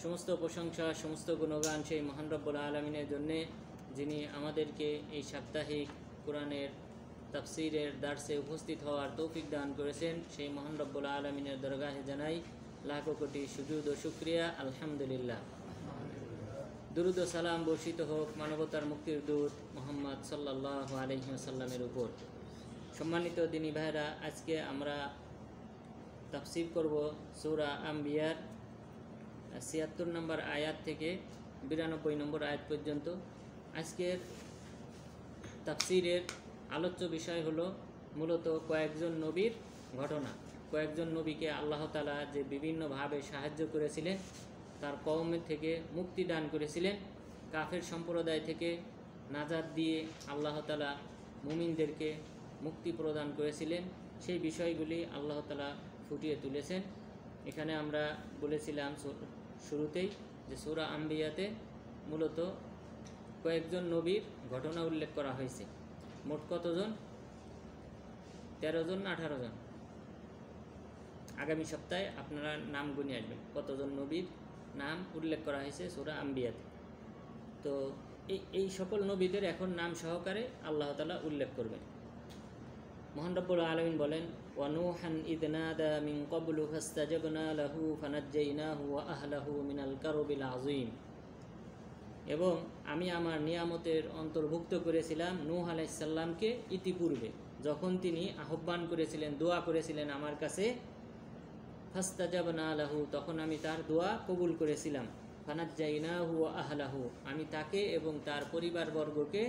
সমস্ত প্রশংসা সমস্ত গুণগান সেই মহান রব্বুল আলমিনের জন্যে, যিনি আমাদেরকে এই সাপ্তাহিক কোরআনের তাফসিরের দার্সে উপস্থিত হওয়ার তৌফিক দান করেছেন। সেই মহান রব্বুল আলমিনের দরগাহে জানাই লাখো কোটি সুজুদ ও শুক্রিয়া, আলহামদুলিল্লাহ। দুরুদ ও সালাম বর্ষিত হোক মানবতার মুক্তির দূত মুহাম্মদ সাল্লাল্লাহু আলাইহি ওয়াসাল্লামের উপর। সম্মানিত দিনী ভাইরা, আজকে আমরা তাফসির করব সূরা আম্বিয়ার ৭৬ নম্বর আয়াত থেকে ৯২ নম্বর আয়াত পর্যন্ত। আজকের তাফসিরের আলোচ্য বিষয় হলো মূলত কয়েকজন নবীর ঘটনা। কয়েকজন নবীকে আল্লাহ তাআলা যে বিভিন্নভাবে সাহায্য করেছিলেন, তার কওম থেকে মুক্তি দান করেছিলেন, কাফের সম্প্রদায় থেকে নাজাত দিয়ে আল্লাহ তাআলা মুমিনদেরকে মুক্তি প্রদান করেছিলেন, সেই বিষয়গুলি আল্লাহ তাআলা ফুটিয়ে তুলেছেন। এখানে আমরা বলেছিলাম শুরুতেই যে সূরা আম্বিয়াতে মূলত কয়েকজন নবীর ঘটনা উল্লেখ করা হয়েছে। মোট কতজন? ১৩ জন না ১৮ জন? আগামী সপ্তাহে আপনারা নাম গুনে আসবেন কতজন নবীর নাম উল্লেখ করা হয়েছে সূরা আম্বিয়াতে। তো এই সকল নবীদের এখন নাম সহকারে আল্লাহ তাআলা উল্লেখ করবেন। মহান রব্বুল আলামিন বলেন, ওয়া নূহান ইয নাদা মিন ক্বাবলু ফাস্তাজাবনা লাহু ফানাজ্জাইনাহু ওয়া আহলাহু মিনাল কারবিল আযীম। এবং আমি আমার নিয়ামতের অন্তর্ভুক্ত করেছিলাম নূহ আলাইহিস সালামকে ইতিপূর্বে, যখন তিনি আহ্বান করেছিলেন, দোয়া করেছিলেন আমার কাছে। ফাস্তাজাবনা লাহু, তখন আমি তার দোয়া কবুল করেছিলাম। ফানাজ্জাইনাহু ওয়া আহলাহু, আমি তাকে এবং তার পরিবারবর্গকে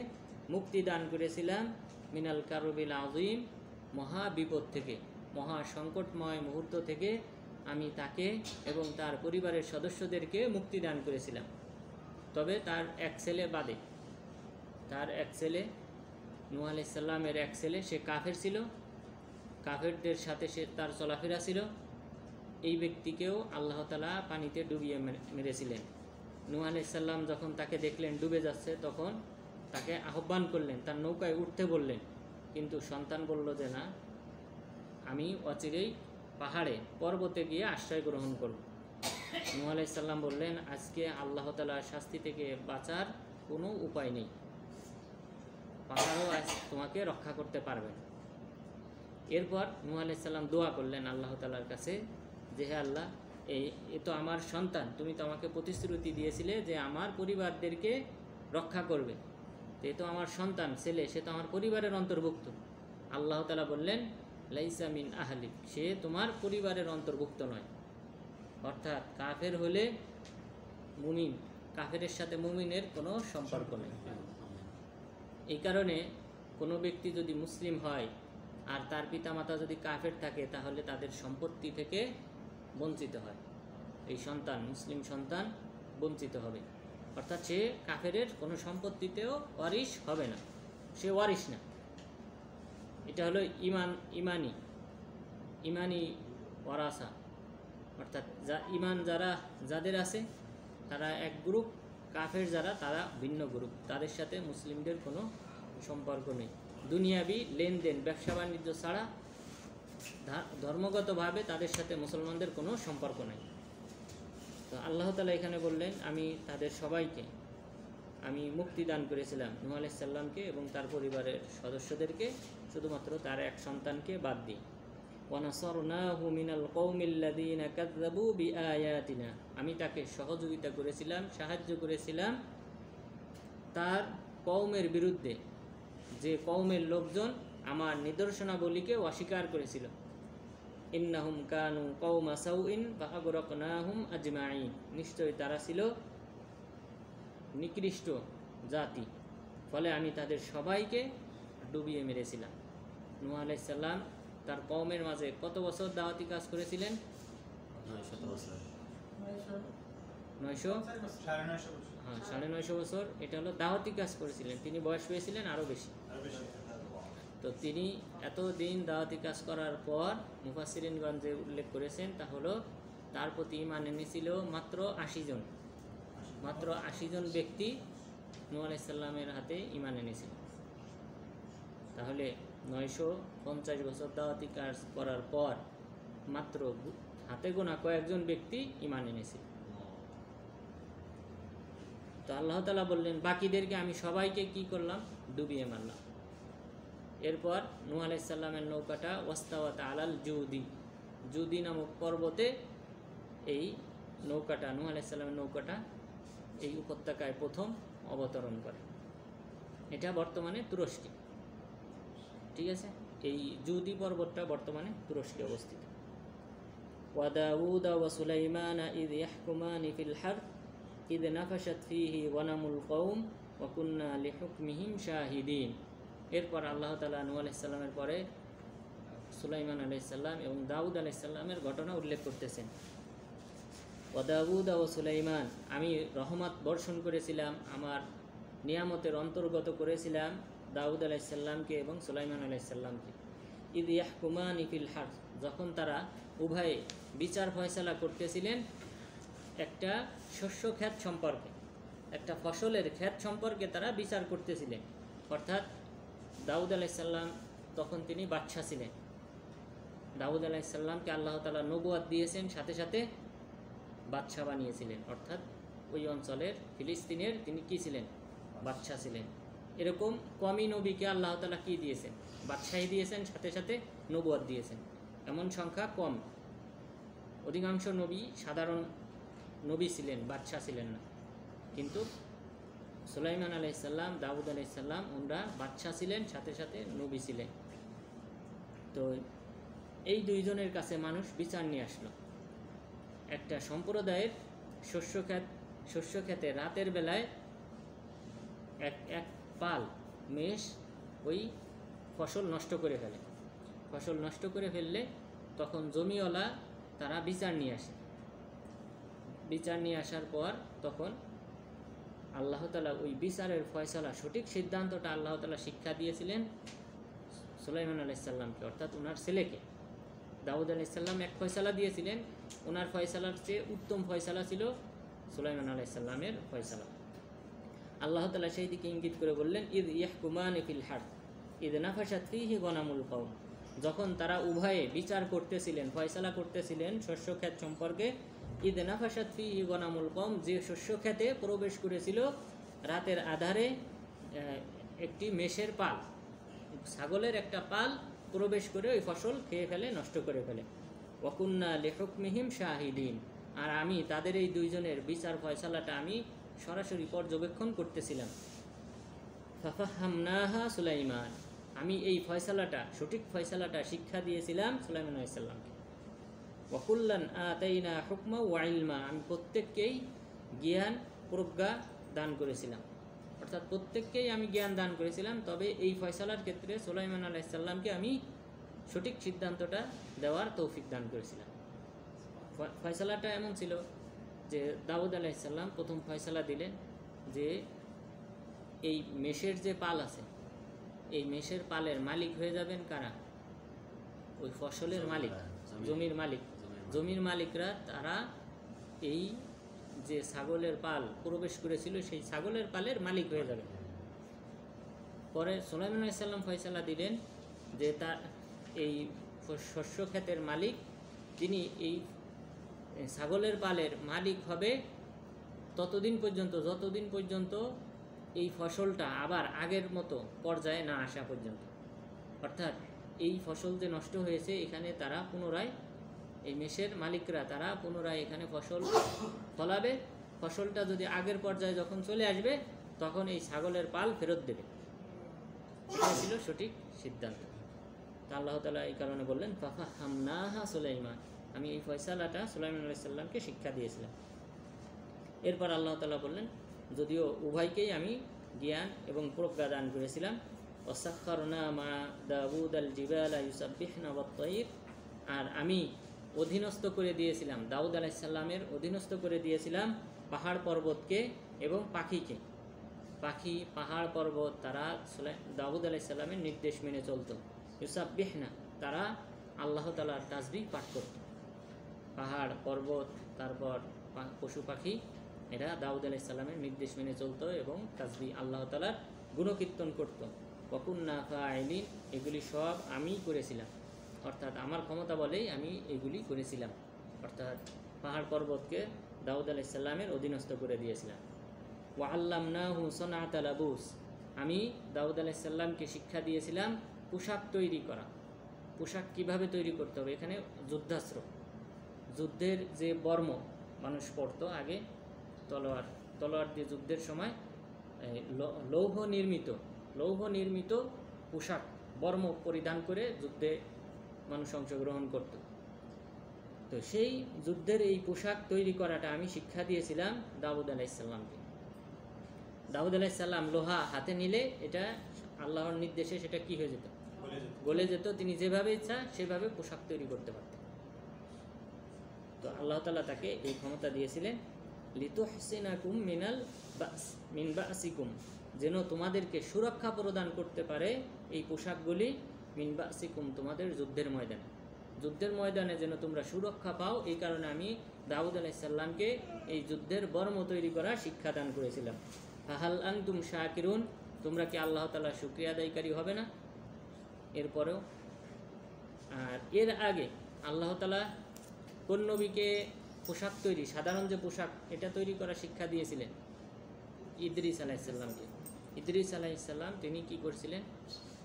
মুক্তি দান করেছিলাম মিনাল কারবিল আযীম, মহা বিপদ থেকে, মহা সংকটময় মুহূর্ত থেকে আমি তাকে এবং তার পরিবারের সদস্যদেরকে মুক্তি দান করেছিলাম। তবে তার এক ছেলে বাদে, তার এক ছেলে নূহ আলাইহিস সালামের এক ছেলে, সে কাফের ছিল, কাফেরদের সাথে সে তার চলাফেরা ছিল। এই ব্যক্তিকেও আল্লাহ তাআলা পানিতে ডুবিয়ে মেরেছিলেন। নূহ আলাইহিস সালাম যখন তাকে দেখলেন ডুবে যাচ্ছে, তখন তাকে আহ্বান করলেন, তার নৌকায় উঠতে বললেন, কিন্তু সন্তান বলল যে না, আমি অচিরেই পাহাড়ে পর্বতে গিয়ে আশ্রয় গ্রহণ করব। নূহ আলাইহিস সালাম বললেন, আজকে আল্লাহ তাআলার শাস্তি থেকে বাঁচার কোনো উপায় নেই, পাহাড়ও আজ তোমাকে রক্ষা করতে পারবে না। এরপর নূহ আলাইহিস সালাম দোয়া করলেন আল্লাহ তাআলার কাছে যে, হে আল্লাহ, এ তো আমার সন্তান, তুমি তো আমাকে প্রতিশ্রুতি দিয়েছিলে যে আমার পরিবারদেরকে রক্ষা করবে, এ তো আমার সন্তান, ছেলে, সে তো আমার পরিবারের অন্তর্ভুক্ত। আল্লাহ তাআলা বললেন, লাইসা মিন আহলিক, সে তোমার পরিবারের অন্তর্ভুক্ত নয়। অর্থাৎ কাফের হলে মুমিন, কাফেরের সাথে মুমিনের কোনো সম্পর্ক নেই। এই কারণে কোনো ব্যক্তি যদি মুসলিম হয় আর তার পিতামাতা যদি কাফের থাকে, তাহলে তাদের সম্পত্তি থেকে বঞ্চিত হয়। এই সন্তান, মুসলিম সন্তান বঞ্চিত হবে। অর্থাৎ সে কাফেরের কোনো সম্পত্তিতেও ওয়ারিশ হবে না, সে ওয়ারিশ না। এটা হলো ইমানি ওয়ারাসা। অর্থাৎ ইমান যাদের আছে তারা এক গ্রুপ, কাফের যারা তারা ভিন্ন গ্রুপ, তাদের সাথে মুসলিমদের কোনো সম্পর্ক নেই। দুনিয়াবি লেনদেন, ব্যবসা বাণিজ্য ছাড়া ধর্মগতভাবে তাদের সাথে মুসলমানদের কোনো সম্পর্ক নেই। তো আল্লাহ তাআলা এখানে বললেন, আমি তাদের সবাইকে আমি মুক্তি দান করেছিলাম, নূহ আলাইহিস সালামকে এবং তার পরিবারের সদস্যদেরকে, শুধুমাত্র তার এক সন্তানকে বাদ দিই। ওয়া নাসারনাহু মিনাল কওমিল্লাযীনা কাযযাবু বিআয়াতিনা, আমি তাকে সহযোগিতা করেছিলাম, সাহায্য করেছিলাম তার কওমের বিরুদ্ধে, যে কওমের লোকজন আমার নিদর্শনাবলীকে অস্বীকার করেছিল। ইন্নাহুম কানু কওমা সাউইন ফাআগরাকনাহুম আজমাইন, নিশ্চয়ই তারা ছিল নিকৃষ্ট জাতি, ফলে আমি তাদের সবাইকে ডুবিয়ে মেরেছিলাম। নূহ আলাইহিস সালাম তার কওমের মাঝে কত বছর দাওয়াতি কাজ করেছিলেন? ৯৯৫ বছর। এটা হলো দাওয়াতি কাজ করেছিলেন। তিনি বয়স পেয়েছিলেন আরও বেশি। তো তিনি এতদিন দাওয়াতি কাজ করার পর মুফাসসিরিনগণ যে উল্লেখ করেছেন তা হলো তার প্রতি ঈমান এনেছিল মাত্র ৮০ জন। মাত্র ৮০ জন ব্যক্তি নূহ আলাইহিস সালামের হাতে ঈমান এনেছিল। তাহলে ৯৫০ বছর দাওয়াতি কাজ করার পর মাত্র হাতে গোনা কয়েকজন ব্যক্তি ঈমান এনেছিল। তো আল্লাহ তাআলা বললেন বাকিদেরকে আমি সবাইকে কি করলাম, ডুবিয়ে মারলাম। এরপর নূহ আলাইহিস সালামের নৌকাটা ওয়াস্তাওয়াত আলাল জুদি, জুদি নামক পর্বতে এই নৌকাটা, নূহ আলাইহিস সালামের নৌকাটা এই উপত্যকায় প্রথম অবতরণ করে। এটা বর্তমানে তুরস্কে, ঠিক আছে। এই জুদি পর্বতটা বর্তমানে তুরস্কে অবস্থিত। ওয়া দাউদ ওয়া সুলাইমান ইয ইয়াহকুমানি ফিল হারথ ইয নাফাশাত ফীহি গনামুল কওম ওয়া কুন্না লিহুকমিহিম শাহিদিন। এরপর আল্লাহ তাআলা নূহ আলাইহিস সালামের পরে সুলাইমান আলাইহিস সালাম এবং দাউদ আলাইহিস সালামের ঘটনা উল্লেখ করতেছেন। ওয়া দাউদ ওয়া সুলাইমান, আমি রহমত বর্ষণ করেছিলাম, আমার নিয়ামতের অন্তর্গত করেছিলাম দাউদ আলাইহিস সালামকে এবং সুলাইমান আলাইহিস সালামকে। ইয ইয়াহকুমানি ফিল হারথ, যখন তারা উভয়ে বিচার ফয়সালা করতেছিলেন একটা শস্য ক্ষেত সম্পর্কে, একটা ফসলের ক্ষেত সম্পর্কে তারা বিচার করতেছিলেন। অর্থাৎ দাউদ আলাইহিস সালাম তখন তিনি বাদশা ছিলেন। দাউদ আলাইহিস সালামকে আল্লাহ তাআলা নবুয়ত দিয়েছেন, সাথে সাথে বাদশা বানিয়েছিলেন। অর্থাৎ ওই অঞ্চলের ফিলিস্তিনের তিনি কি ছিলেন, বাদশা ছিলেন। এরকম কমই নবীকে আল্লাহ তাআলা কি দিয়েছেন, বাদশাহী দিয়েছেন, সাথে সাথে নবুয়ত দিয়েছেন। এমন সংখ্যা কম, অধিকাংশ নবী সাধারণ নবী ছিলেন, বাদশা ছিলেন না। কিন্তু সুলাইমান আলাইহিস সালাম, দাউদ আলাইহিস সালাম ওনারা বাদশা ছিলেন, সাথে সাথে নবী ছিলেন। তো এই দুইজনের কাছে মানুষ বিচার নিয়ে আসলো। একটা সম্প্রদায়ের শস্য ক্ষেতে রাতের বেলায় এক পাল মেষ ওই ফসল নষ্ট করে ফেলে। ফসল নষ্ট করে ফেললে তখন জমিওয়ালা তারা বিচার নিয়ে আসে। বিচার নিয়ে আসার পর তখন আল্লাহ তাআলা ওই বিচারের ফয়সালা, সঠিক সিদ্ধান্তটা আল্লাহ তাআলা শিক্ষা দিয়েছিলেন সুলাইমান আলাইহিস সালামকে, অর্থাৎ ওনার ছেলেকে। দাউদ আলাইহিস সালাম এক ফয়সালা দিয়েছিলেন, ওনার ফয়সালার চেয়ে উত্তম ফয়সালা ছিল সুলাইমান আলাইহিস সালামের ফয়সালা। আল্লাহ তাআলা সেই দিকে ইঙ্গিত করে বললেন ইয ইয়াহকুমানি ফিল হারথ ইয নাফাশাত ফীহি গনামুল কওম, যখন তারা উভয়ে বিচার করতেছিলেন, ফয়সালা করতেছিলেন শস্য ক্ষেত সম্পর্কে। ইয নাফাশাত ফীহি গনামুল কওম, যে শস্য ক্ষেতে প্রবেশ করেছিল রাতের আধারে একটি মেষের পাল, ছাগলের একটা পাল প্রবেশ করে ওই ফসল খেয়ে ফেলে, নষ্ট করে ফেলে। ওয়া কুন্না লিহুকমিহিম শাহিদিন, আর আমি তাদের এই দুইজনের বিচার ফয়সালাটা আমি সরাসরি পর্যবেক্ষণ করতেছিলাম। ফাফাহামনাহা সুলাইমান, আমি এই ফয়সালাটা, সঠিক ফয়সালাটা শিক্ষা দিয়েছিলাম সুলাইমান আলাইহিস সালামকে। ওয়া কুল্লান আতাইনা হুকমা ওয়া ইলমা, আমি প্রত্যেককেই জ্ঞান প্রজ্ঞা দান করেছিলাম। অর্থাৎ প্রত্যেককেই আমি জ্ঞান দান করেছিলাম, তবে এই ফয়সালার ক্ষেত্রে সুলাইমান আলাইহিস সালামকে আমি সঠিক সিদ্ধান্তটা দেওয়ার তৌফিক দান করেছিলাম। ফয়সালাটা এমন ছিল যে দাউদ আলাইহিস সালাম প্রথম ফয়সালা দিলেন যে এই মেষের যে পাল আছে, এই মেষের পালের মালিক হয়ে যাবেন কারা, ওই ফসলের মালিক, জমির মালিক। জমির মালিকরা তারা এই যে ছাগলের পাল প্রবেশ করেছিল সেই ছাগলের পালের মালিক হয়ে যাবে। পরে সুলাইমান আলাইহিস সালাম ফয়সালা দিলেন যে তার এই শস্য ক্ষেতের মালিক, তিনি এই ছাগলের পালের মালিক হবে ততদিন পর্যন্ত, যতদিন পর্যন্ত এই ফসলটা আবার আগের মতো পর্যায়ে না আসা পর্যন্ত। অর্থাৎ এই ফসল যে নষ্ট হয়েছে, এখানে তারা পুনরায়, এই মেষের মালিকরা তারা পুনরায় এখানে ফসল ফলাবে। ফসলটা যদি আগের পর্যায়ে যখন চলে আসবে তখন এই ছাগলের পাল ফেরত দেবে। এটা ছিল সঠিক সিদ্ধান্ত। তা আল্লাহ তাআলা এই কারণে বললেন ফাফাহামনাহা সুলাইমান, আমি এই ফয়সালাটা সুলাইমান আলাইহিস সালামকে শিক্ষা দিয়েছিলাম। এরপর আল্লাহ তাআলা বললেন যদিও উভয়কেই আমি জ্ঞান এবং প্রজ্ঞা দান করেছিলাম। ওয়াসাখখারনা মা দাউদ আল জিবালা ইউসাব্বিহনা ওয়াত তাইর, আর আমি অধীনস্থ করে দিয়েছিলাম, দাউদ আলাইহিস সালামের অধীনস্থ করে দিয়েছিলাম পাহাড় পর্বতকে এবং পাখিকে। পাখি, পাহাড়, পর্বত তারা দাউদ আলাইহিস সালামের নির্দেশ মেনে চলত। ইউসাব্বিহনা, তারা আল্লাহ তাআলার তাসবিহ পাঠ করত। পাহাড়, পর্বত, তারপর পশু পাখি, এরা দাউদ আলাইহিস সালামের নির্দেশ মেনে চলত এবং তাসবিহ, আল্লাহ তাআলার গুণকীর্তন করত। ওয়া কুন্না ফাইলিন, এগুলি সব আমি করেছিলাম, অর্থাৎ আমার ক্ষমতা বলেই আমি এগুলি করেছিলাম। অর্থাৎ পাহাড় পর্বতকে দাউদ আলাইহিস সালামের অধীনস্থ করে দিয়েছিলাম। ওয়া আল্লামনাহু সানাআতা লাবুস, আমি দাউদ আলাইহিস সালামকে শিক্ষা দিয়েছিলাম পোশাক তৈরি করা। পোশাক কিভাবে তৈরি করতে হবে, এখানে যুদ্ধাস্ত্র, যুদ্ধের যে বর্ম মানুষ পরতো আগে, তলোয়ার দিয়ে যুদ্ধের সময় লৌহ নির্মিত পোশাক বর্ম পরিধান করে যুদ্ধে মানুষ অংশগ্রহণ করত। তো সেই যুদ্ধের এই পোশাক তৈরি করাটা আমি শিক্ষা দিয়েছিলাম দাউদ আলাইহিস সালামকে। দাউদ আলাইহিস সালাম লোহা হাতে নিলে এটা আল্লাহর নির্দেশে সেটা কি হয়ে যেত, গলে যেত। তিনি যেভাবে ইচ্ছা সেভাবে পোশাক তৈরি করতে পারতেন। তো আল্লাহ তাআলা তাকে এই ক্ষমতা দিয়েছিলেন লিতুহসিনাকুম মিন বাসিকুম, যেন তোমাদেরকে সুরক্ষা প্রদান করতে পারে এই পোশাকগুলি, মিন বাসিকুম, তোমাদের যুদ্ধের ময়দানে যেন তোমরা সুরক্ষা পাও। এই কারণে আমি দাউদ আলাইহিস সালামকে এই যুদ্ধের বর্ম তৈরি করা শিক্ষা দান করেছিলাম। ফাহাল আনতুম শাকিরুন, তোমরা কি আল্লাহ তাআলার শুকরিয়া আদায়কারী হবে না? এরপরেও আর এর আগে আল্লাহ তাআলা কোন নবীকে পোশাক তৈরি, সাধারণ যে পোশাক এটা তৈরি করা শিক্ষা দিয়েছিলেন? ইদ্রিস আলাইহিস সালামকে। ইদ্রিস আলাইহিস সালাম তিনি কি করছিলেন?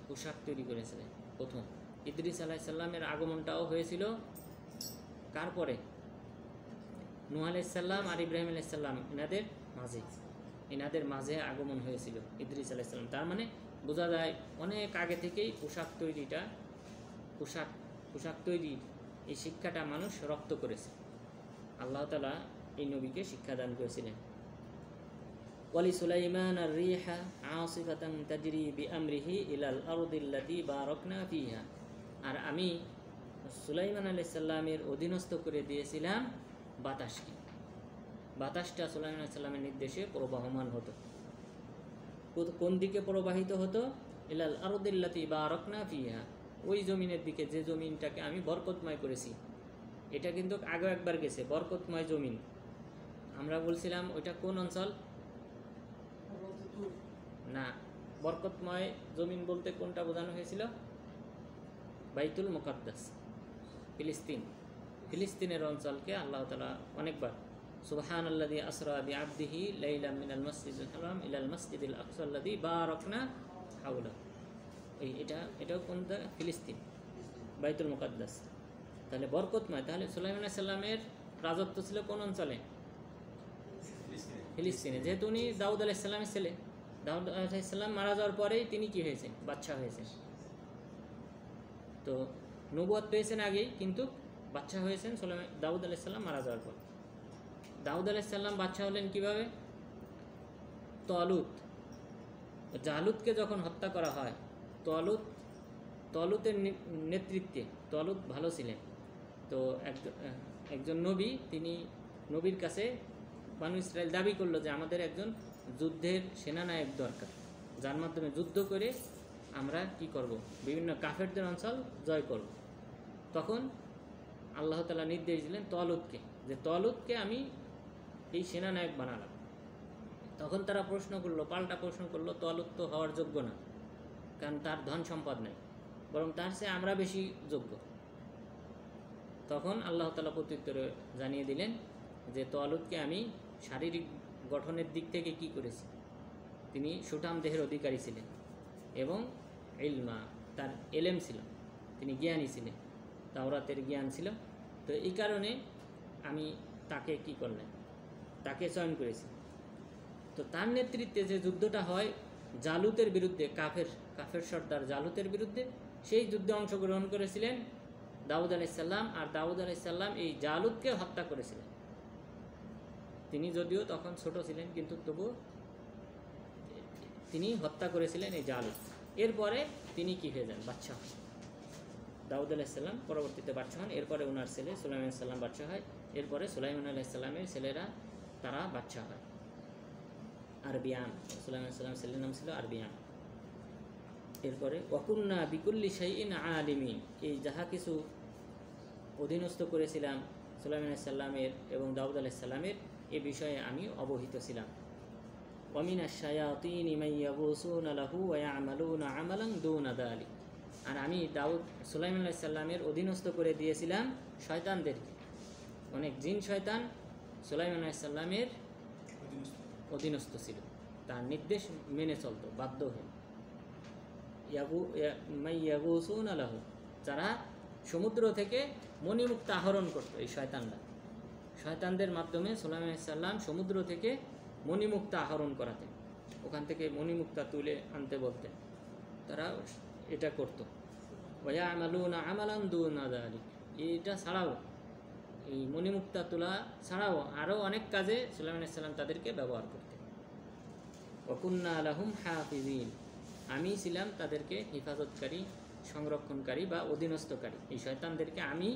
পোশাক তৈরি করেছিলেন প্রথম। ইদ্রিস আলাইহিস সালামের আগমনটাও হয়েছিল কার পরে? নূহ আলাইহিস সালাম আর ইব্রাহিম আলাইহিস সালাম এনাদের মাঝে আগমন হয়েছিল ইদ্রিস আলাইহিস সালাম। তার মানে বোঝা যায় অনেক আগে থেকেই পোশাক তৈরির এই শিক্ষাটা মানুষ রপ্ত করেছে। আল্লাহ তাআলা এই নবীকে শিক্ষা দান করেছিলেন। ওয়ালি সুলাইমান আর-রিহা আসিফাতান তাজরি বিআমরিহি ইলাল আরদিল্লাতী বারাকনা ফিহা, আর আমি সুলাইমান আলাইহিস সালামের অধীনস্থ করে দিয়েছিলাম বাতাসকে। বাতাসটা সুলাইমান আলাইহিস সালামের নির্দেশে প্রবাহমান হতো। কোন দিকে প্রবাহিত হতো? ইলাল আরদিল্লাতী বারাকনা ফিহা, ওই জমিনের দিকে যে জমিনটাকে আমি বরকতময় করেছি। এটা কিন্তু আগে একবার গেছে, বরকতময় জমিন। আমরা বলছিলাম ওইটা কোন অঞ্চল? না, বরকতময় জমিন বলতে কোনটা বোঝানো হয়েছিল? বাইতুল মুকাদ্দাস, ফিলিস্তিনের অঞ্চলকে আল্লাহ তাআলা অনেকবার সুবহানাল্লাযী আসরা বিআবদিহি লাইলাম মিনাল মাসজিদিল হারাম ইলাল মাসজিদিল আকসা আল্লাযী বারাকনা হাওলা, এটাও কোনটা? ফিলিস্তিন, বাইতুল মুকাদ্দাস। তাহলে বরকতময়। তাহলে সুলাইমান আলাইহিস সালামের রাজত্ব ছিল কোন অঞ্চলে? ফিলিস্তিনে। যেহেতু উনি দাউদ আলাইহিস সালামের ছেলে, দাউদ আলাইহিস সালাম মারা যাওয়ার পরেই তিনি কি হয়েছেন? বাদশা হয়েছেন। তো নবুয়ত পেয়েছেন আগেই, কিন্তু বাদশা হয়েছেন দাউদ আলাইহিস সালাম মারা যাওয়ার পর। দাউদ আলাইহিস সালাম বাদশা হলেন কিভাবে? জালুতকে যখন হত্যা করা হয়, তলুতের নেতৃত্বে, তলুত ভালো ছিলেন। তো একজন নবী, তিনি নবীর কাছে বানু ইসরাইল দাবি করলো যে আমাদের একজন যুদ্ধের সেনানায়ক দরকার, যার মাধ্যমে যুদ্ধ করে আমরা কি করব? বিভিন্ন কাফেরদের অঞ্চল জয় করব। তখন আল্লাহ তাআলা নির্দেশ দিলেন তলুতকে, যে তলুতকে আমি এই সেনানায়ক বানালাম। তখন তারা পাল্টা প্রশ্ন করলো, তলুত তো হওয়ার যোগ্য না, কারণ তার ধন সম্পদ নেই, বরং তার চেয়ে আমরা বেশি যোগ্য। তখন আল্লাহ তাআলা প্রত্যুত্তরে জানিয়ে দিলেন যে তলুতকে আমি শারীরিক গঠনের দিক থেকে কি করেছি? তিনি সুঠাম দেহের অধিকারী ছিলেন এবং তার এলেম ছিল, তিনি জ্ঞানী ছিলেন, তাওরাতের জ্ঞান ছিল। তো এই কারণে আমি তাকে কি করলেন? তাকে চয়ন করেছি। তো তার নেতৃত্বে যে যুদ্ধটা হয় জালুতের বিরুদ্ধে, কাফের সর্দার জালুতের বিরুদ্ধে, সেই যুদ্ধে অংশগ্রহণ করেছিলেন দাউদ আলাইহিস সালাম। আর দাউদ আলাইহিস সালাম এই জালুতকে হত্যা করেছিলেন। তিনি যদিও তখন ছোট ছিলেন, কিন্তু তবু তিনি হত্যা করেছিলেন এই জালুত। এরপরে তিনি কি হয়ে যান? বাদশা হন। দাউদ আলাইহিস সালাম পরবর্তীতে বাদশা হন। এরপরে ওনার ছেলে সুলাইমান আলাইহিস সালাম বাদশা হয়। এরপরে সুলাইমান আলাইহিস সালামের ছেলেরা তারা বাদশা হয়। আরবিয়ান, সুলাইমান আলাইহিস সালামের ছেলের নাম ছিল আরবিয়ান। এরপরে ওয়াকুন্না বিকুল্লি শাইইন আলিমিন, এই যাহা কিছু অধীনস্থ করেছিলাম সুলাইমান আলাইহিস সালামের এবং দাউদ আলাইহিস সালামের, এ বিষয়ে আমি অবহিত ছিলাম। ওয়ামিনাশ শায়াতিনি মান ইয়াগুসুনা লাহু ওয়া ইয়ামালুনা আমালান দুনা যালিক, আর আমি সুলাইমান আলাইহিস সালামের অধীনস্থ করে দিয়েছিলাম শয়তানদেরকে। অনেক জিন শয়তান সুলাইমান আলাইহিস সালামের অধীনস্থ ছিল, তার নির্দেশ মেনে চলতো বাধ্য হয়ে। ইয়াগুসুন আলাহু, যারা সমুদ্র থেকে মণিমুক্তা আহরণ করতো, এই শয়তানরা, শয়তানদের মাধ্যমে সুলাইমান আলাইহিস সালাম সমুদ্র থেকে মণিমুক্তা আহরণ করাতেন, ওখান থেকে মণিমুক্তা তুলে আনতে বলতেন, তারা এটা করতো। ওয়ায়ামালুনা আমালান দুনা যালিক, এটা ছাড়াও, এই মণিমুক্তা তোলা ছাড়াও আরও অনেক কাজে সুলাইমান আলাইহিস সালাম তাদেরকে ব্যবহার করতেন। ওয়াকুন্না লাহুম হাফিজিন, আমি ছিলাম তাদেরকে হেফাজতকারী, সংরক্ষণকারী বা অধীনস্থকারী। এই শয়তানদেরকে আমি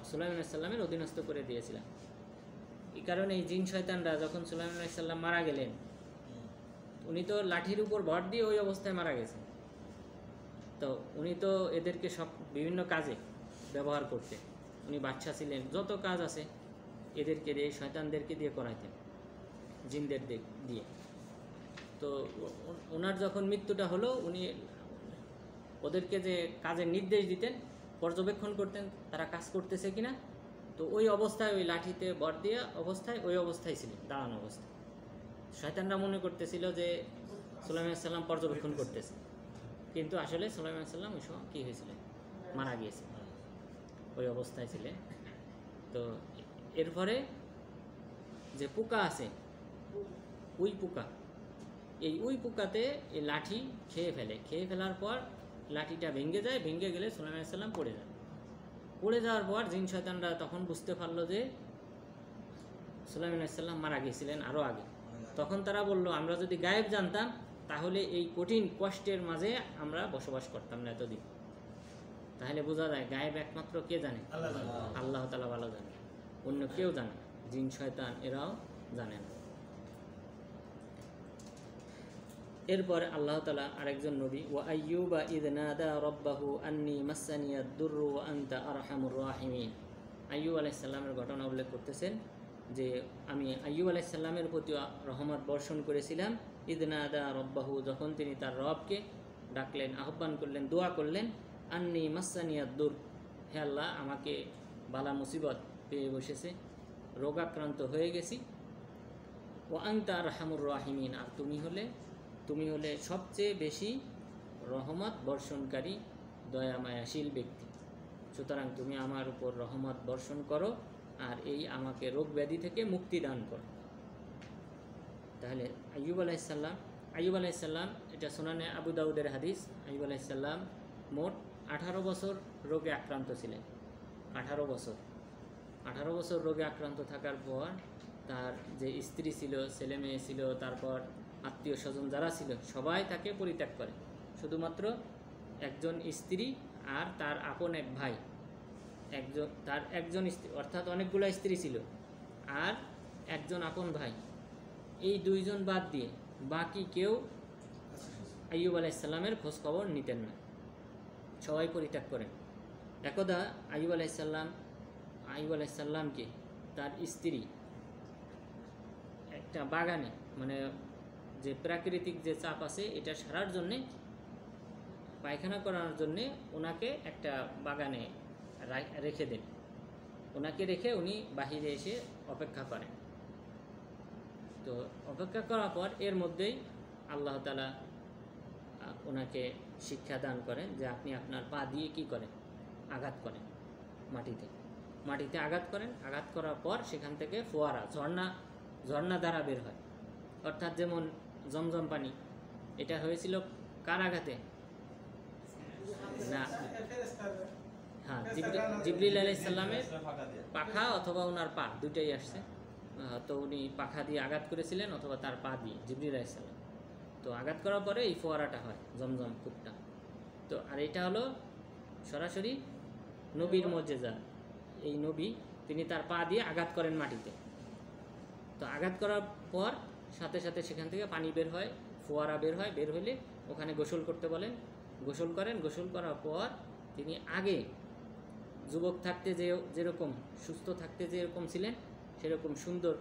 সুলাইমান আলাইহিস সালামের অধীনস্থ করে দিয়েছিলাম। এই কারণে এই জিন শয়তানরা যখন সুলাইমান আলাইহিস সালাম মারা গেলেন, উনি তো লাঠির উপর ভর দিয়ে ওই অবস্থায় মারা গেছেন, তো উনি তো এদেরকে সব বিভিন্ন কাজে ব্যবহার করতেন। উনি বাদশা ছিলেন, যত কাজ আছে এদেরকে দিয়ে, শয়তানদেরকে দিয়ে করাইতেন, জিনদের দিয়ে। তো ওনার যখন মৃত্যুটা হলো, উনি ওদেরকে যে কাজের নির্দেশ দিতেন, পর্যবেক্ষণ করতেন তারা কাজ করতেছে কিনা। তো ওই অবস্থায়, ওই লাঠিতে ভর দেওয়া অবস্থায়, ওই অবস্থায় ছিলেন, দাঁড়ানো অবস্থায়। শয়তানরা মনে করতেছিল যে সুলাইমান আলাইহিস সালাম পর্যবেক্ষণ করতেছে, কিন্তু আসলে সুলাইমান আলাইহিস সালাম ওই সময় কী হয়েছিলেন, মারা গিয়েছে, ওই অবস্থায় ছিলেন। তো এরপরে যে পোকা আছে, উই পোকা, এই উই পোকাতে এই লাঠি খেয়ে ফেলে, খেয়ে ফেলার পর লাঠিটা ভেঙে যায়, ভেঙে গেলে সুলাইমান আলাইহিস সালাম পড়ে যায়। পড়ে যাওয়ার পর জিন শয়তানরা তখন বুঝতে পারলো যে সুলাইমান আলাইহিস সালাম মারা গিয়েছিলেন আরও আগে। তখন তারা বলল, আমরা যদি গায়েব জানতাম তাহলে এই কঠিন কষ্টের মাঝে আমরা বসবাস করতাম না এতদিন। তাহলে বোঝা যায় গায়েব একমাত্র কে জানে? আল্লাহ তাআলা ভালো জানে, অন্য কেউ জানে, জিন শয়তান এরাও জানে না। এরপর আল্লাহ তাআলা আরেকজন নবী, ওয়া আইয়ুবা ইয নাদা রাব্বাহু আন্নী মাসসানিয়াদ দুররু ওয়া আনতা আরহামুর রাহিমিন। আইয়ুব আলাইহিস সালামের ঘটনা উল্লেখ করতেছেন যে আমি আইয়ুব আলাইহিস সালামের প্রতি রহমত বর্ষণ করেছিলাম। ইয নাদা রাব্বাহু, যখন তিনি তার রবকে ডাকলেন, আহ্বান করলেন, দোয়া করলেন, আন্নী মাসসানিয়াদ দুর, হে আল্লাহ আমাকে বালা মুসিবত পেয়ে বসেছে, রোগাক্রান্ত হয়ে গেছি, ওয়া আনতা আরহামুর রাহিমিন, আর তুমি হলে সবচেয়ে বেশি রহমত বর্ষণকারী, দয়া মায়াশীল ব্যক্তি। সুতরাং তুমি আমার উপর রহমত বর্ষণ করো আর এই আমাকে রোগ ব্যাধি থেকে মুক্তি দান করো। তাহলে আইয়ুব আলাইহিস সালাম, এটা সুনানে আবু দাউদের হাদিস, আইয়ুব আলাইহিস সালাম মোট 18 বছর রোগে আক্রান্ত ছিলেন। 18 বছর রোগে আক্রান্ত থাকার পর তার যে স্ত্রী ছিল, ছেলে মেয়ে ছিল, তারপর আত্মীয় স্বজন যারা ছিল সবাই তাকে পরিত্যাগ করে। শুধুমাত্র একজন স্ত্রী আর তার আপন এক ভাই, তার একজন স্ত্রী, অর্থাৎ অনেকগুলো স্ত্রী ছিল, আর একজন আপন ভাই, এই দুইজন বাদ দিয়ে বাকি কেউ আইয়ুব আলাইহিস সালামের খোঁজ খবর নিতেন না, সবাই পরিত্যাগ করেন। একদা আইয়ুব আলাইহিস সালামকে তার স্ত্রী একটা বাগানে, মানে যে প্রাকৃতিক যে চাপ আছে এটা সারার জন্যে, পায়খানা করানোর জন্যে ওনাকে একটা বাগানে রেখে দেন। ওনাকে রেখে উনি বাহিরে এসে অপেক্ষা করেন। তো অপেক্ষা করার পর এর মধ্যেই আল্লাহ তাআলা ওনাকে শিক্ষা দান করেন যে আপনি আপনার পা দিয়ে কি করেন, আঘাত করেন মাটিতে আঘাত করেন। আঘাত করার পর সেখান থেকে ফোয়ারা, ঝর্ণা দ্বারা বের হয়। অর্থাৎ যেমন জমজম পানি, এটা হয়েছিল কার আঘাতে? না, হ্যাঁ, জিবরিল আলাইহিস সালামের পাখা অথবা ওনার পা, দুইটাই আসছে। তো উনি পাখা দিয়ে আঘাত করেছিলেন অথবা তার পা দিয়ে, জিবরিল আলাইহিস সালাম। তো আঘাত করার পরে এই ফোয়ারাটা হয়, জমজম কূপটা। তো আর এটা হলো সরাসরি নবীর মুজিজা। এই নবী, তিনি তার পা দিয়ে আঘাত করেন মাটিতে। তো আঘাত করার পর সাথে সাথে সেখান থেকে পানি বের হয়, ফোয়ারা বের হয়। বের হলে ওখানে গোসল করতে বলেন, গোসল করেন। গোসল করার পর তিনি আগে যুবক থাকতে যেরকম, সুস্থ থাকতে যেরকম ছিলেন সেরকম সুন্দর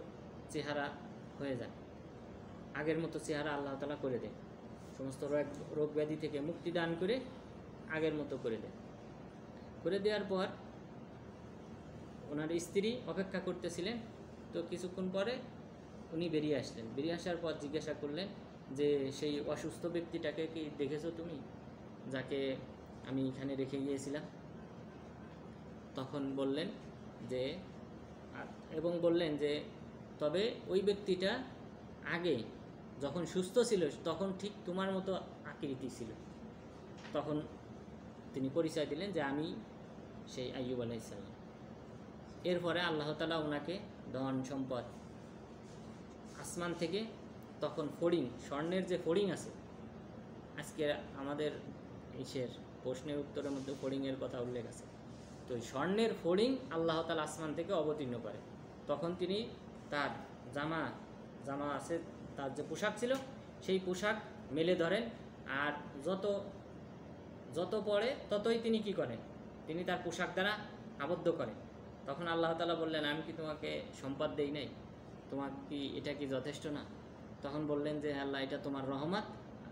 চেহারা হয়ে যায়, আগের মতো চেহারা আল্লাহ তাআলা করে দেন। সমস্ত রোগ ব্যাধি থেকে মুক্তি দান করে আগের মতো করে দেন। করে দেওয়ার পর ওনার স্ত্রী অপেক্ষা করতেছিলেন। তো কিছুক্ষণ পরে উনি বেরিয়ে আসলেন। বেরিয়ে আসার পর জিজ্ঞাসা করলেন যে সেই অসুস্থ ব্যক্তিটাকে কি দেখেছো তুমি, যাকে আমি এখানে রেখে গিয়েছিলাম? তখন বললেন যে এবং বললেন যে তবে ওই ব্যক্তিটা আগে যখন সুস্থ ছিল তখন ঠিক তোমার মতো আকৃতি ছিল। তখন তিনি পরিচয় দিলেন যে আমি সেই আইয়ুব আলাইহিস সালাম। এরপরে আল্লাহ তাআলা ওনাকে ধন সম্পদ আসমান থেকে, তখন ফড়িং, স্বর্ণের যে ফড়িং আছে, আজকে আমাদের ইসের প্রশ্নের উত্তরের মধ্যে ফড়িংয়ের কথা উল্লেখ আছে, তো ওই স্বর্ণের ফড়িং আল্লাহ তাআলা আসমান থেকে অবতীর্ণ করে। তখন তিনি তার জামা আছে, তার যে পোশাক ছিল সেই পোশাক মেলে ধরেন, আর যত পড়ে ততই তিনি কি করেন, তিনি তার পোশাক দ্বারা আবদ্ধ করেন। তখন আল্লাহ তাআলা বললেন আমি কি তোমাকে সম্পদ দেই নাই, তোমার কি এটা কি যথেষ্ট না? তখন বললেন যে আল্লাহ এটা তোমার রহমত,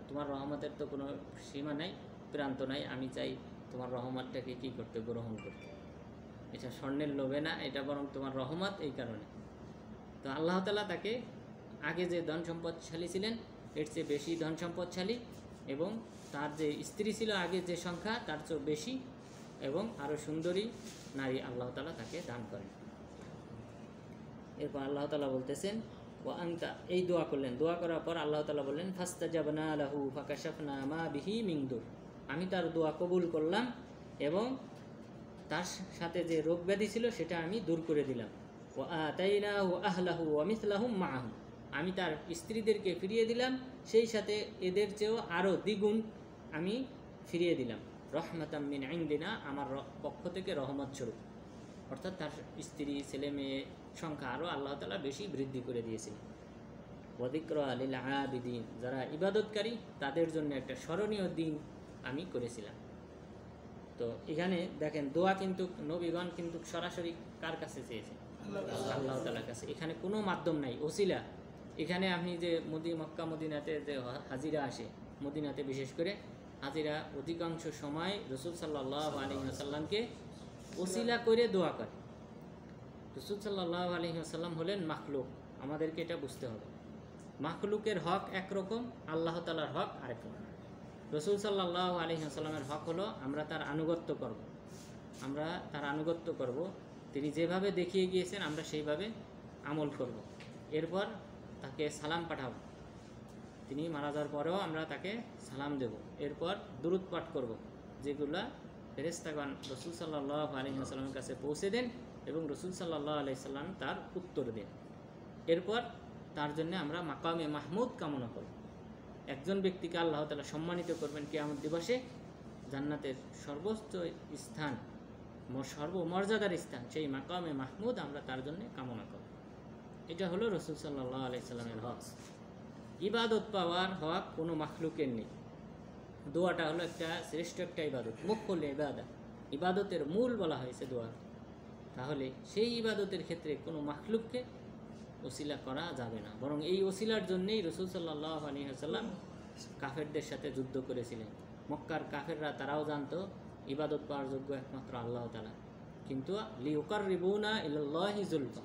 তোমার রহমতের তো কোনো সীমা নাই, প্রান্ত নাই, আমি চাই তোমার রহমতটাকে কি করতে, গ্রহণ করতে। এটা স্বর্ণের লোভে না, এটা বরং তোমার রহমত, এই কারণে। তো আল্লাহ তাআলা তাকে আগে যে ধন সম্পদশালী ছিলেন এর চেয়ে বেশি ধন সম্পদশালী, এবং তার যে স্ত্রী ছিল আগে যে সংখ্যা তার চেয়ে বেশি, এবং আরও সুন্দরী নারী আল্লাহ তাআলা তাকে দান করেন। এরপর আল্লাহ তাআলা বলতেছেন ও আনতা, এই দোয়া করলেন। দোয়া করার পর আল্লাহ তাআলা বললেন ফাস্তাজাবনা লাহু ফাকাশাফনা মা বিহি মিন দুর, আমি তার দোয়া কবুল করলাম এবং তার সাথে যে রোগ ব্যাধি ছিল সেটা আমি দূর করে দিলাম। ও আতাইনাহু আহলাহু ওয়া মিসলাহুম মাআহুম, আমি তার স্ত্রীদেরকে ফিরিয়ে দিলাম, সেই সাথে এদের চেয়েও আরও দ্বিগুণ আমি ফিরিয়ে দিলাম। রহমাতাম মিন ইনদিনা, আমার পক্ষ থেকে রহমত স্বরূপ। অর্থাৎ তার স্ত্রী ছেলে মেয়ে সংখ্যা আরও আল্লাহ তাআলা বেশি বৃদ্ধি করে দিয়েছিলেন। ওয়া যিকরা লিল আবিদিন, যারা ইবাদতকারী তাদের জন্য একটা স্মরণীয় দিন আমি করেছিলাম। তো এখানে দেখেন দোয়া কিন্তু নবীগণ কিন্তু সরাসরি কার কাছে চেয়েছেন? আল্লাহ তাআলার কাছে। এখানে কোনো মাধ্যম নাই, ওসিলা। এখানে আপনি যে মক্কা মদিনাতে যে হাজিরা আসে, মদিনাতে বিশেষ করে হাজিরা অধিকাংশ সময় রাসূল সাল্লাল্লাহু আলাইহি ওয়াসাল্লামকে ওসিলা করে দোয়া করে। রাসূল সাল্লাল্লাহু আলাইহি ওয়াসাল্লাম হলেন মাখলুক, আমাদেরকে এটা বুঝতে হবে। মাখলুকের হক একরকম, আল্লাহ তাআলার হক আরেক রকম। রাসূল সাল্লাল্লাহু আলাইহি ওয়াসাল্লামের হক হলো আমরা তার আনুগত্য করব, তিনি যেভাবে দেখিয়ে গিয়েছেন আমরা সেইভাবে আমল করব। এরপর তাকে সালাম পাঠাবো, তিনি মারা যাওয়ার পরেও আমরা তাকে সালাম দেব। এরপর দুরূদ পাঠ করব, যেগুলা ফেরেশতাগণ রাসূল সাল্লাল্লাহু আলাইহি ওয়াসাল্লামের কাছে পৌঁছে দেন এবং রাসূল সাল্লাল্লাহু আলাইহি সাল্লাম তার উত্তর দেন। এরপর তার জন্য আমরা মাকামে মাহমুদ কামনা করব। একজন ব্যক্তিকে আল্লাহ তাআলা সম্মানিত করবেন কিয়ামত দিবসে, জান্নাতের সর্বোচ্চ স্থান, সর্বমর্যাদার স্থান, সেই মাকামে মাহমুদ আমরা তার জন্য কামনা করব। এটা হলো রাসূল সাল্লাল্লাহু আলাইহি সাল্লামের হক। ইবাদত পাওয়ার হক কোনো মাখলুকের নেই। দোয়াটা হলো একটা শ্রেষ্ঠ একটা ইবাদত, মুখ্যল ইবাদত, ইবাদতের মূল বলা হয়েছে দোয়া। তাহলে সেই ইবাদতের ক্ষেত্রে কোনো মাখলুককে ওসিলা করা যাবে না, বরং এই ওসিলার জন্যেই রাসূল সাল্লাল্লাহু আলাইহি ওয়াসাল্লাম কাফেরদের সাথে যুদ্ধ করেছিলেন। মক্কার কাফেররা তারাও জানতো ইবাদত পাওয়ার যোগ্য একমাত্র আল্লাহ তাআলা, কিন্তু লিউকাররিবুনা ইলাল্লাহি যুলফা,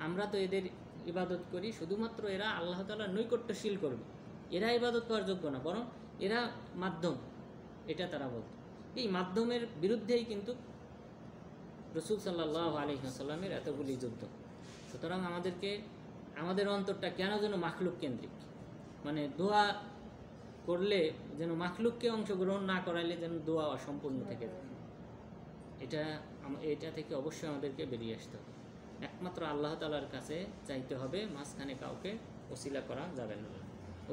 আমরা তো এদের ইবাদত করি শুধুমাত্র এরা আল্লাহ তাআলার নৈকট্যশীল করবে, এরা ইবাদত পাওয়ার যোগ্য না, বরং এরা মাধ্যম, এটা তারা বলত। এই মাধ্যমের বিরুদ্ধেই কিন্তু রাসূল সাল্লাল্লাহু আলাইহি ওয়াসাল্লামের এতগুলি যুদ্ধ। সুতরাং আমাদের অন্তরটা কেন যেন মাখলুক কেন্দ্রিক, মানে দোয়া করলে যেন মাখলুককে অংশগ্রহণ না করাইলে যেন দোয়া অসম্পূর্ণ থেকে যায়। এটা থেকে অবশ্যই আমাদেরকে বেরিয়ে আসতে হবে। একমাত্র আল্লাহ তাআলার কাছে চাইতে হবে, মাঝখানে কাউকে ওসিলা করা যাবে না।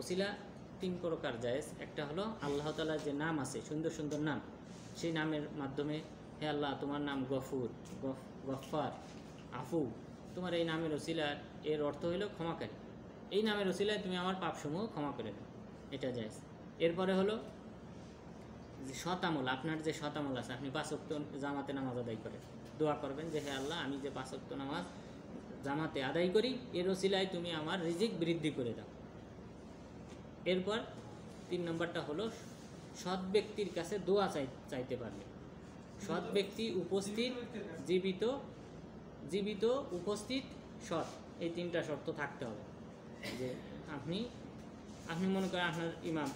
ওসিলা তিন প্রকার জায়েজ। একটা হলো আল্লাহ তাআলার যে নাম আছে, সুন্দর সুন্দর নাম, সেই নামের মাধ্যমে হে আল্লাহ তোমার নাম গফুর, গফফার, আফু, তোমার এই নামের ওসিলা, এর অর্থ হলো ক্ষমাকারী, এই নামের ওসিলায় তুমি আমার পাপসমূহ ক্ষমা করে দাও, এটা জায়েজ। এরপরে হলো যে শতামল, আপনার যে শতামল আছে, আপনি 5 ওয়াক্ত জামাতে নামাজ আদায় করেন, দোয়া করবেন যে হে আল্লাহ আমি যে 5 ওয়াক্ত নামাজ জামাতে আদায় করি এর ওসিলায় তুমি আমার রিজিক বৃদ্ধি করে দাও। এরপর 3 নম্বরটা হলো সৎ ব্যক্তির কাছে দোয়া চাইতে পারবে। সৎ ব্যক্তি উপস্থিত, জীবিত, উপস্থিত, সৎ, এই 3টা শর্ত থাকতে হবে। যে আপনি আপনি মনে করেন আপনার ইমাম,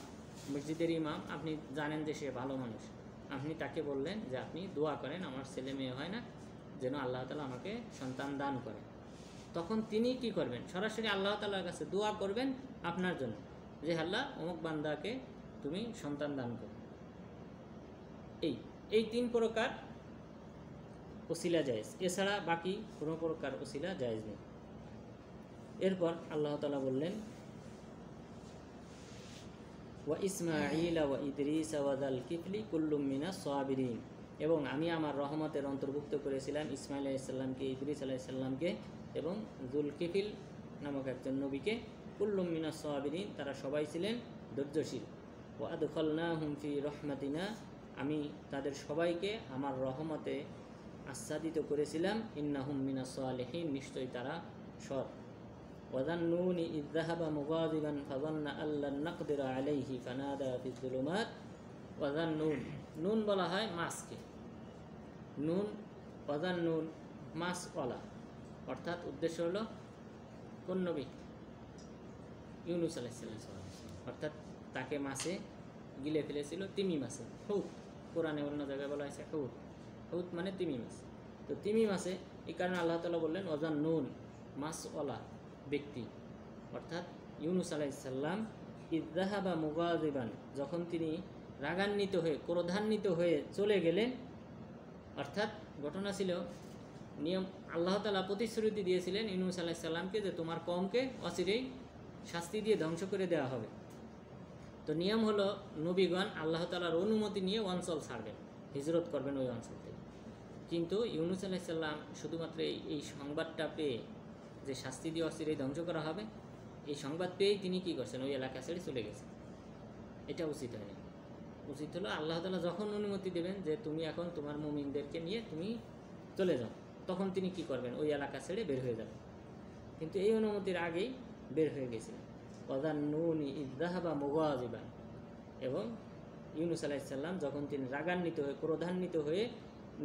মসজিদের ইমাম, আপনি জানেন যে সে ভালো মানুষ, আপনি তাকে বললেন যে আপনি দোয়া করেন আমার ছেলে মেয়ে হয় না, যেন আল্লাহ তাআলা আমাকে সন্তান দান করে। তখন তিনি কি করবেন? সরাসরি আল্লাহ তাআলার কাছে দোয়া করবেন আপনার জন্য, যে আল্লাহ অমুক বান্দাকে তুমি সন্তান দান করো। এই তিন প্রকার ওসিলা জায়েজ, এছাড়া বাকি কোনো প্রকার ওসিলা জায়েজ নেই। এরপর আল্লাহ তাআলা বললেন ওয়া ইসমাঈল ওয়া ইদরিস ওয়া যাল কিফলি কুল্লুম মিনাস সাবিরিন, এবং আমি আমার রহমতের অন্তর্ভুক্ত করেছিলাম ইসমাঈল আলাইহিস সালামকে, ইদরিস আলাইহিস সালামকে এবং যুল কিফিল নামক একজন নবীকে। কুল্লুম মিনাস সাবিরিন, তারা সবাই ছিলেন ধৈর্যশীল। ওয়া আদখালনাহুম ফি রহমাতিনা, আমি তাদের সবাইকে আমার রহমতে আচ্ছাদিত করেছিলাম। ইন্নাহুম মিনাস সালিহিন, নিশ্চয়ই তারা সৎ। ওয়াযান্নুনি ইয যাহাবা মুগাযিবান ফাযান্না আল্লান নাকদিরা আলাইহি ফানাদা ফিয যুলুমাত। ওয়াযান্নুন, নুন বলা হয় মাছকে, নুন ওয়াযান্নুন মাছওয়ালা, অর্থাৎ উদ্দেশ্য হলো কোন নবী? ইউনূস আলাইহিস সালাম, অর্থাৎ তাকে মাছে গিলে ফেলেছিল, তিমি মাছে, হুত, কোরআনে অন্য জায়গায় বলা হয়েছে হুত, হুত মানে তিমি মাছ। তো তিমি মাছে, এই কারণে আল্লাহ তাআলা বললেন ওয়াযান্নুন, মাছওয়ালা ব্যক্তি, অর্থাৎ ইউনূস আলাইহিস সালাম ইয যাহাবা মুগাযিবান, যখন তিনি রাগান্বিত হয়ে ক্রোধান্বিত হয়ে চলে গেলেন। অর্থাৎ ঘটনা ছিল, নিয়ম আল্লাহ তাআলা প্রতিশ্রুতি দিয়েছিলেন ইউনূস আলাইহিস সালামকে যে তোমার কওমকে অচিরেই শাস্তি দিয়ে ধ্বংস করে দেওয়া হবে। তো নিয়ম হলো নবীগণ আল্লাহ তাআলার অনুমতি নিয়ে অঞ্চল ছাড়বেন, হিজরত করবেন ওই অঞ্চল থেকে। কিন্তু ইউনূস আলাইহিস সালাম শুধুমাত্র এই সংবাদটা পেয়ে, যে শাস্তি দিয়ে অচিরেই ধ্বংস করা হবে, এই সংবাদ পেয়েই তিনি কী করছেন? ওই এলাকা ছেড়ে চলে গেছেন। এটা উচিত হয়নি। উচিত হলো আল্লাহ তাআলা যখন অনুমতি দেবেন যে তুমি এখন তোমার মুমিনদেরকে নিয়ে তুমি চলে যাও, তখন তিনি কি করবেন? ওই এলাকা ছেড়ে বের হয়ে যাবেন। কিন্তু এই অনুমতির আগেই বের হয়ে গেছিলেন। ওয়াযান্নুনি ইয যাহাবা মুগাযিবান, এবং ইউনূস আলাইহিস সালাম যখন তিনি রাগান্বিত হয়ে ক্রোধান্বিত হয়ে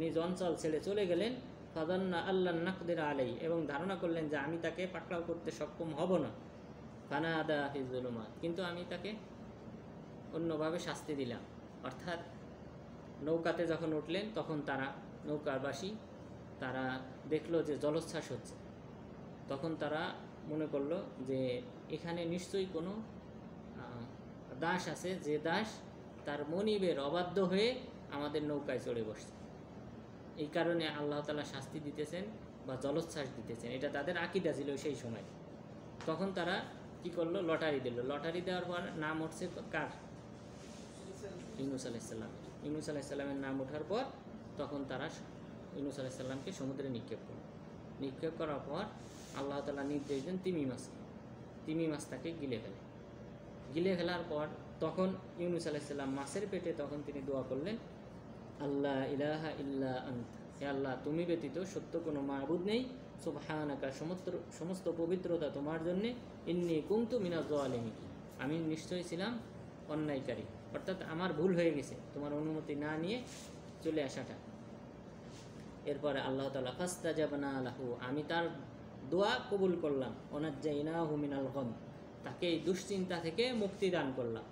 নিজ অঞ্চল ছেড়ে চলে গেলেন, ফাযান্না আল্লান নাকদিরা আলাইহি, এবং ধারণা করলেন যে আমি তাকে পাকড়াও করতে সক্ষম হব না। ফানাদা ফি যুলুমাত, কিন্তু আমি তাকে অন্যভাবে শাস্তি দিলাম। অর্থাৎ নৌকাতে যখন উঠলেন তখন তারা, নৌকারবাসী, তারা দেখলো যে জলোচ্ছ্বাস হচ্ছে। তখন তারা মনে করলো যে এখানে নিশ্চয়ই কোনো দাস আছে, যে দাস তার মনিবের অবাধ্য হয়ে আমাদের নৌকায় চড়ে বসছে। এই কারণে আল্লাহ তাআলা শাস্তি দিতেছেন বা জলোচ্ছ্বাস দিতেছেন, এটা তাদের আকীদা ছিল সেই সময়। তখন তারা কি করলো? লটারি দিল। লটারি দেওয়ার পর নাম উঠছে কার? ইউনূস আলাইহিস সালাম। ইউনূস আলাইহিস সালামের নাম ওঠার পর তখন তারা ইউনূস আলাইহিস সালামকে সমুদ্রে নিক্ষেপ করল। নিক্ষেপ করার পর আল্লাহ তাআলা নির্দেশ দেন তিমি মাছকে, তিমি মাছ তাকে গিলে ফেলে। গিলে ফেলার পর তখন ইউনূস আলাইহিস সালাম মাছের পেটে, তখন তিনি দোয়া করলেন আল্লাহ ইলাহা ইল্লা আনতা, হে আল্লাহ তুমি ব্যতীত সত্য কোনো মাবুদ নেই, সুবহানাকা, সমস্ত পবিত্রতা তোমার জন্যে, ইন্নী কুনতু মিনাজ জালিমিন, আমি নিশ্চয়ই ছিলাম অন্যায়কারী। অর্থাৎ আমার ভুল হয়ে গেছে তোমার অনুমতি না নিয়ে চলে আসাটা। এরপরে আল্লাহ তাআলা ফাস্তাজাবনা লাহু, আমি তার দোয়া কবুল করলাম। ওয়ানাজ্জাইনাহু মিনাল গাম, তাকে এই দুশ্চিন্তা থেকে মুক্তি দান করলাম।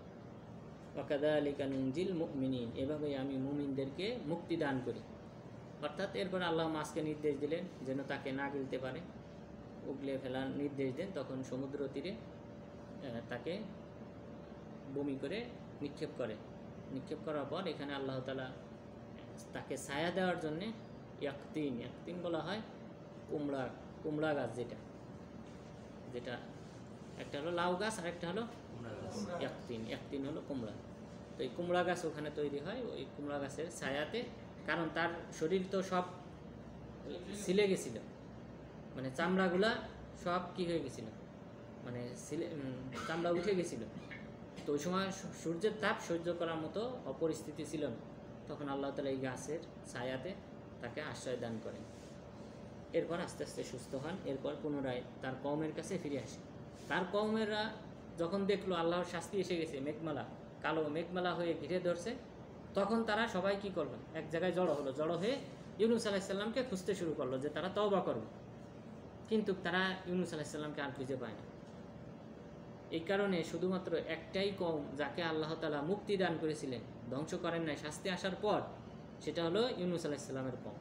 ওয়াকাযালিকা নুনজিল মুমিনিন, এভাবেই আমি মুমিনদেরকে মুক্তি দান করি। অর্থাৎ এরপর আল্লাহ মাছকে নির্দেশ দিলেন যেন তাকে না গিলতে পারে, উগলে ফেলার নির্দেশ দেন। তখন সমুদ্র তীরে তাকে বমি করে নিক্ষেপ করে। নিক্ষেপ করার পর এখানে আল্লাহ তাআলা তাকে ছায়া দেওয়ার জন্যে ইয়াকতিন বলা হয় কুমড়া গাছ, যেটা একটা হলো লাউ গাছ আর একটা হলো ইয়াকতিন হলো কুমড়া। তো এই কুমড়া গাছ ওখানে তৈরি হয় ওই কুমড়া গাছের ছায়াতে, কারণ তার শরীর তো সব ছিলে গেছিল, মানে চামড়াগুলা সব কি হয়ে গেছিল, মানে চামড়া উঠে গেছিল। তো ওই সময় সূর্যের তাপ সহ্য করার মতো অপরিস্থিতি ছিল না। তখন আল্লাহ তাআলা এই গাছের ছায়াতে তাকে আশ্রয় দান করেন। এরপর আস্তে আস্তে সুস্থ হন। এরপর পুনরায় তার কওমের কাছে ফিরে আসে। তার কওমেরা যখন দেখলো আল্লাহর শাস্তি এসে গেছে, মেঘমালা, কালো মেঘমালা হয়ে ঘিরে ধরছে, তখন তারা সবাই কি করলো? এক জায়গায় জড়ো হলো। জড়ো হয়ে ইউনূস আলাইহিস সালামকে খুঁজতে শুরু করলো যে তারা তওবা করবে। কিন্তু তারা ইউনূস আলাইহিস সালামকে আর খুঁজে পায় না। এই কারণে শুধুমাত্র একটাই কওম যাকে আল্লাহ তাআলা মুক্তি দান করেছিলেন, ধ্বংস করেন নাই শাস্তি আসার পর, সেটা হলো ইউনূস আলাইহিস সালামের কওম।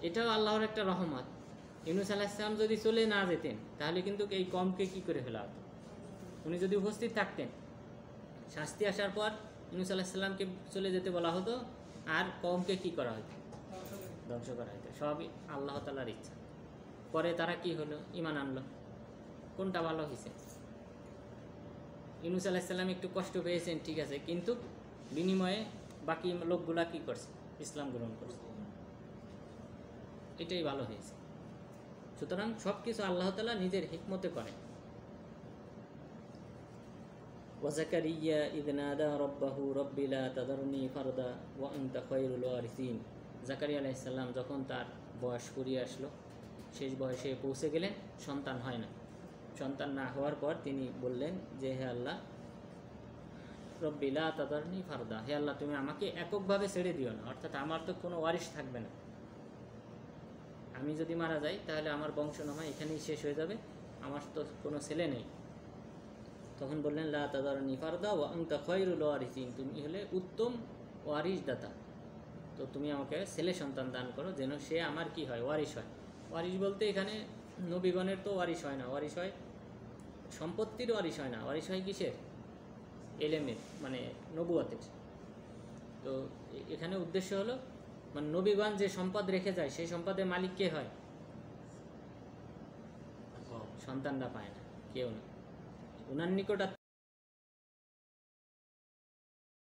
এটাও আল্লাহর একটা রহমত। ইউনূস আলাইহিস সালাম যদি চলে না যেতেন তাহলে কিন্তু এই কওমকে কি করে ফেলা হতো। উনি যদি উপস্থিত থাকতেন, শাস্তি আসার পর ইউনূস আলাইহিস সালামকে চলে যেতে বলা হতো, আর কওমকে কি করা হতো, ধ্বংস করা হতো। সবই আল্লাহ তাআলার ইচ্ছা। পরে তারা কি হলো, ঈমান আনলো। কোনটা ভালো হয়েছে? ইউনূস আলাইহিস সালাম একটু কষ্ট পেয়েছেন, ঠিক আছে, কিন্তু বিনিময়ে বাকি লোকগুলা কি করছে, ইসলাম গ্রহণ করছে, এটাই ভালো হয়েছে। সুতরাং সব কিছু আল্লাহ তাআলা নিজের হিকমতে করেন। ওয়াজাকারিয়া ইয নাদা রাব্বাহু রব্বি লা তাযারনি ফারদা ওয়া আনতা খায়রুল ওয়ারিসিন। জাকারিয়া আলাইহিস সালাম যখন তার বয়স ফুরিয়ে আসলো, শেষ বয়সে পৌঁছে গেলেন, সন্তান হয় না। সন্তান না হওয়ার পর তিনি বললেন যে, হে আল্লাহ, রব্বি লা তাযারনি ফারদা, হে আল্লাহ তুমি আমাকে এককভাবে ছেড়ে দিও না, অর্থাৎ আমার তো কোনো ওয়ারিশ থাকবে না। আমি যদি মারা যাই তাহলে আমার বংশনামা এখানেই শেষ হয়ে যাবে, আমার তো কোনো ছেলে নেই। তখন বললেন লা তাযারনি ফারদা ওয়া আনতা খায়রুল ওয়ারিসিন, তুমি হলে উত্তম ওয়ারিশ দাতা, তো তুমি আমাকে ছেলে সন্তান দান করো, যেন সে আমার কি হয়, ওয়ারিশ হয়। ওয়ারিশ বলতে এখানে নবীগণের তো ওয়ারিশ হয় না, ওয়ারিশ হয় সম্পত্তির, ওয়ারিশ হয় না, ওয়ারিশ হয় কিসের, এলেমের, মানে নবুয়তের। তো এখানে উদ্দেশ্য হলো, মানে নবীগণ যে সম্পদ রেখে যায় সেই সম্পদের মালিক কে হয়, সন্তানরা পায় না, কেউ না, ওনার নিকট